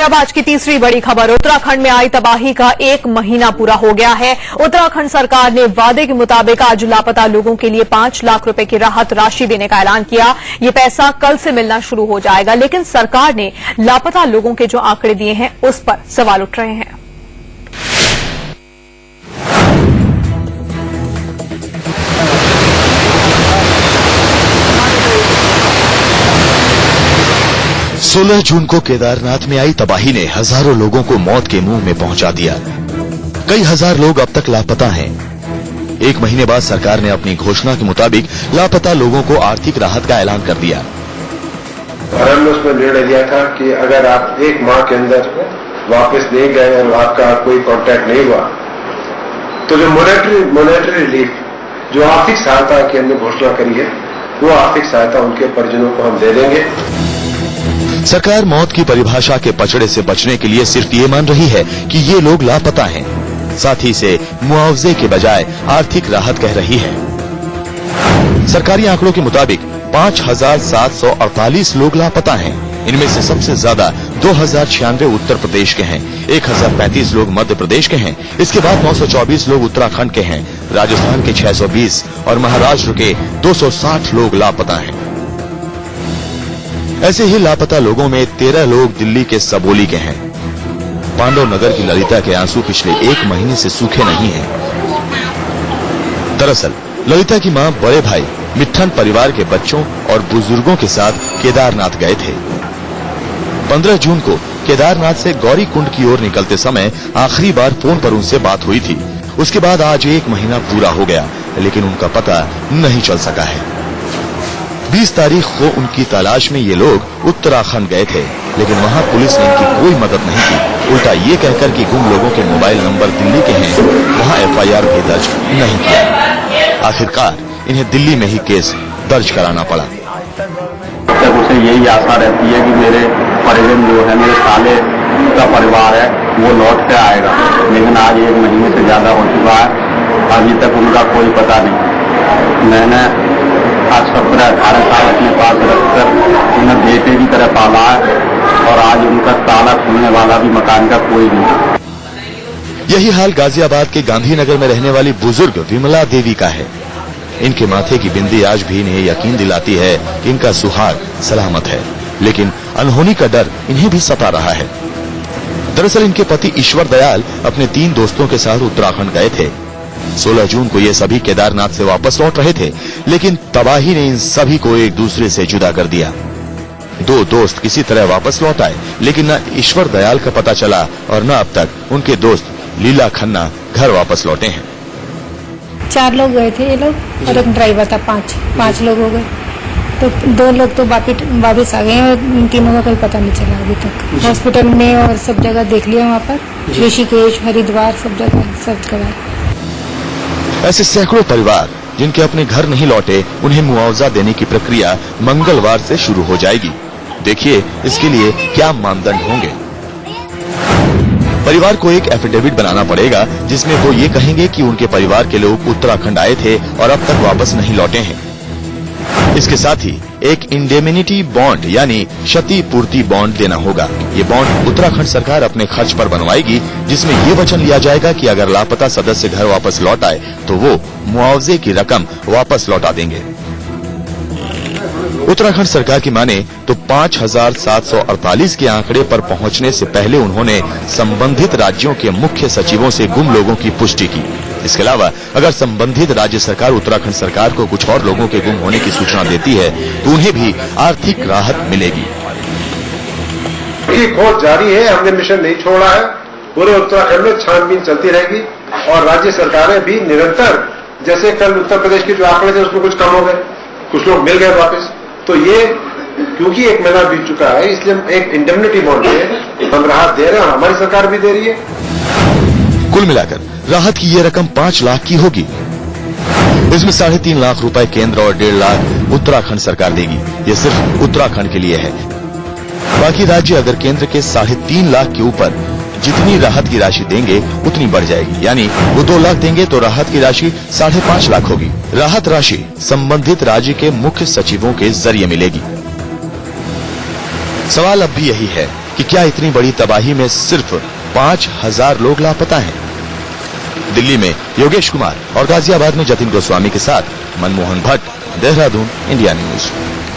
अब आज की तीसरी बड़ी खबर। उत्तराखंड में आई तबाही का 1 महीना पूरा हो गया है। उत्तराखंड सरकार ने वादे के मुताबिक आज लापता लोगों के लिए 5 लाख रुपए की राहत राशि देने का ऐलान किया। ये पैसा कल से मिलना शुरू हो जाएगा, लेकिन सरकार ने लापता लोगों के जो आंकड़े दिए हैं उस पर सवाल उठ रहे हैं। सोलह जून को केदारनाथ में आई तबाही ने हजारों लोगों को मौत के मुंह में पहुंचा दिया। कई हजार लोग अब तक लापता हैं। 1 महीने बाद सरकार ने अपनी घोषणा के मुताबिक लापता लोगों को आर्थिक राहत का ऐलान कर दिया। और हमने उसमें निर्णय लिया था कि अगर आप 1 माह के अंदर वापस नहीं गए और आपका कोई कांटेक्ट नहीं हुआ तो जो मॉनेटरी रिलीफ, जो आर्थिक सहायता की हमने घोषणा करी है, वो आर्थिक सहायता उनके परिजनों को हम दे देंगे। सरकार मौत की परिभाषा के पचड़े से बचने के लिए सिर्फ ये मान रही है कि ये लोग लापता हैं, साथ ही इसे मुआवजे के बजाय आर्थिक राहत कह रही है। सरकारी आंकड़ों के मुताबिक 5,748 लोग लापता हैं। इनमें से सबसे ज्यादा 2,096 उत्तर प्रदेश के हैं, 1,035 लोग मध्य प्रदेश के हैं। इसके बाद 924 लोग उत्तराखंड के हैं, राजस्थान के 620 और महाराष्ट्र के 260 लोग लापता हैं। ऐसे ही लापता लोगों में 13 लोग दिल्ली के सबोली के हैं। पांडव नगर की ललिता के आंसू पिछले 1 महीने से सूखे नहीं हैं। दरअसल ललिता की मां बड़े भाई मिट्ठन परिवार के बच्चों और बुजुर्गों के साथ केदारनाथ गए थे। 15 जून को केदारनाथ से गौरी कुंड की ओर निकलते समय आखिरी बार फोन पर उनसे बात हुई थी। उसके बाद आज 1 महीना पूरा हो गया, लेकिन उनका पता नहीं चल सका है। 20 तारीख को उनकी तलाश में ये लोग उत्तराखंड गए थे, लेकिन वहां पुलिस ने इनकी कोई मदद नहीं की। उल्टा ये कहकर कि गुम लोगों के मोबाइल नंबर दिल्ली के हैं, वहां FIR भी दर्ज नहीं किया। आखिरकार इन्हें दिल्ली में ही केस दर्ज कराना पड़ा। तब उसे यही आशा रहती है कि मेरे परिजन जो है, मेरे साले का परिवार है, वो लौट के आएगा, लेकिन आज 1 महीने से ज्यादा हो चुका है, अभी तक उनका कोई पता नहीं। मैंने आज 17-18 साल अपने पास रखकर उन्हें बेटे की तरह पाला है और आज उनका ताला खुलने वाला भी मकान का कोई नहीं। यही हाल गाजियाबाद के गांधीनगर में रहने वाली बुजुर्ग विमला देवी का है। इनके माथे की बिंदी आज भी इन्हें यकीन दिलाती है कि इनका सुहाग सलामत है, लेकिन अनहोनी का डर इन्हें भी सता रहा है। दरअसल इनके पति ईश्वर दयाल अपने 3 दोस्तों के साथ उत्तराखंड गए थे। 16 जून को ये सभी केदारनाथ से वापस लौट रहे थे, लेकिन तबाही ने इन सभी को एक दूसरे से जुदा कर दिया। 2 दोस्त किसी तरह वापस लौट आए, लेकिन न ईश्वर दयाल का पता चला और न अब तक उनके दोस्त लीला खन्ना घर वापस लौटे हैं। 4 लोग गए थे ये लोग और एक ड्राइवर था। 5 लोग हो गए, तो 2 लोग तो वापिस आ गए हैं। इन तीनों का कोई पता नहीं चला अभी तक। हॉस्पिटल में और सब जगह देख लिया, वहाँ पर ऋषिकेश, हरिद्वार, सब जगह सर्च करा। ऐसे सैकड़ों परिवार जिनके अपने घर नहीं लौटे, उन्हें मुआवजा देने की प्रक्रिया मंगलवार से शुरू हो जाएगी। देखिए इसके लिए क्या मानदंड होंगे। परिवार को एक एफिडेविट बनाना पड़ेगा, जिसमें वो ये कहेंगे कि उनके परिवार के लोग उत्तराखंड आए थे और अब तक वापस नहीं लौटे हैं। इसके साथ ही एक इंडेमिनिटी बॉन्ड यानी क्षतिपूर्ति बॉन्ड देना होगा। ये बॉन्ड उत्तराखंड सरकार अपने खर्च पर बनवाएगी, जिसमें ये वचन लिया जाएगा कि अगर लापता सदस्य घर वापस लौट आए तो वो मुआवजे की रकम वापस लौटा देंगे। उत्तराखंड सरकार की माने तो 5,748 के आंकड़े पर पहुंचने से पहले उन्होंने संबंधित राज्यों के मुख्य सचिवों से गुम लोगों की पुष्टि की। इसके अलावा अगर संबंधित राज्य सरकार उत्तराखंड सरकार को कुछ और लोगों के गुम होने की सूचना देती है तो उन्हें भी आर्थिक राहत मिलेगी। खोज जारी है, हमने मिशन नहीं छोड़ा है। पूरे उत्तराखंड में छानबीन चलती रहेगी और राज्य सरकारें भी निरंतर, जैसे कल उत्तर प्रदेश के जो आंकड़े थे उसमें कुछ कम हो गए, कुछ लोग मिल गए वापस, तो ये क्योंकि 1 महीना बीत चुका है, इसलिए एक इंडेमनिटी बॉन्ड है, हम राहत दे रहे हैं और हमारी सरकार भी दे रही है। कुल मिलाकर राहत की ये रकम 5 लाख की होगी। इसमें 3.5 लाख रुपए केंद्र और 1.5 लाख उत्तराखंड सरकार देगी। ये सिर्फ उत्तराखंड के लिए है। बाकी राज्य अगर केंद्र के 3.5 लाख के ऊपर जितनी राहत की राशि देंगे उतनी बढ़ जाएगी, यानी वो 2 लाख देंगे तो राहत की राशि 5.5 लाख होगी। राहत राशि संबंधित राज्य के मुख्य सचिवों के जरिए मिलेगी। सवाल अब भी यही है कि क्या इतनी बड़ी तबाही में सिर्फ 5,000 लोग लापता हैं। दिल्ली में योगेश कुमार और गाजियाबाद में जतिन गोस्वामी के साथ मनमोहन भट्ट, देहरादून, इंडिया न्यूज।